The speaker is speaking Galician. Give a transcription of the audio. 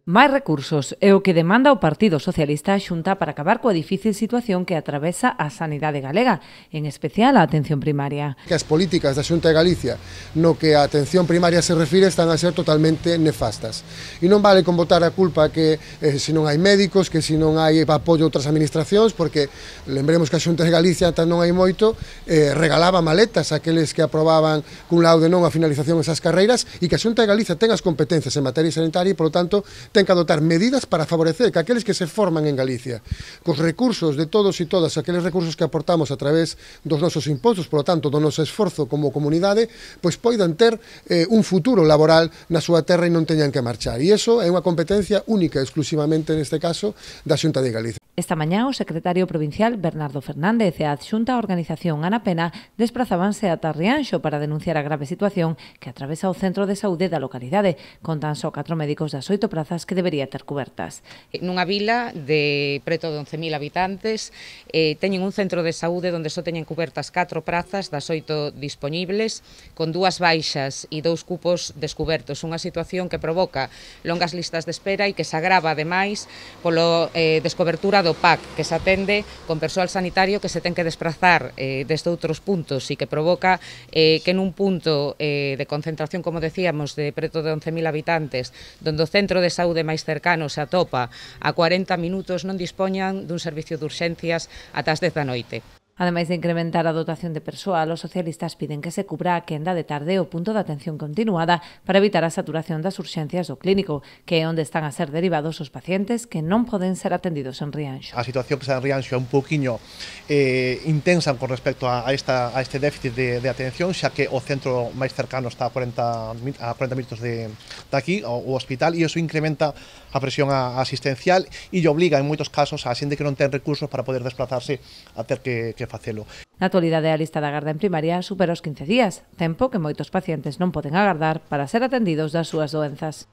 Máis recursos é o que demanda o Partido Socialista a Xunta para acabar coa difícil situación que atravesa a sanidade galega, en especial a atención primaria. As políticas da Xunta de Galicia no que a atención primaria se refire están a ser totalmente nefastas. E non vale con botar a culpa que se non hai médicos, que se non hai apoio a outras administracións, porque lembremos que a Xunta de Galicia non hai moito, regalaba maletas aqueles que aprobaban cun laude non a finalización esas carreiras e que a Xunta de Galicia ten as competencias en materia sanitaria e, polo tanto, ten que adoptar medidas para favorecer que aqueles que se forman en Galicia, cos recursos de todos e todas, aqueles recursos que aportamos a través dos nosos impostos, polo tanto, do noso esforzo como comunidade, pois poidan ter un futuro laboral na súa terra e non teñan que marchar. E iso é unha competencia única, exclusivamente neste caso, da Xunta de Galicia. Esta mañá o secretario provincial Bernardo Fernández e a adxunta á organización Ana Pena desprazábanse ata Rianxo para denunciar a grave situación que atravesa o centro de saúde da localidade, con tan só 4 médicos das 8 prazas que debería ter cubertas. Nunha vila de preto de 11.000 habitantes, teñen un centro de saúde onde só teñen cubertas 4 prazas das 8 dispoñibles, con 2 baixas e 2 cupos descubertos, unha situación que provoca longas listas de espera e que se agrava ademais polo descobertura do PAC, que se atende con persoal sanitario que se ten que desplazar desde outros puntos e que provoca que nun punto de concentración, como decíamos, de preto de 11.000 habitantes, donde o centro de saúde máis cercano se atopa a 40 minutos, non dispoñan dun servicio de urxencias ata as 10 da noite. Ademais de incrementar a dotación de persoal, os socialistas piden que se cubra a quenda de tarde o punto de atención continuada para evitar a saturación das urxencias do clínico, que é onde están a ser derivados os pacientes que non poden ser atendidos en Rianxo. A situación que está en Rianxo é un pouquiño intensa con respecto a este déficit de atención, xa que o centro máis cercano está a 40 minutos de aquí, o hospital, e iso incrementa a presión asistencial e lle obliga en moitos casos a xente que non ten recursos para poder desplazarse a ter que facelo. Na actualidade, a lista de agarda en primaria supera os 15 días, tempo que moitos pacientes non poden agardar para ser atendidos das súas doenzas.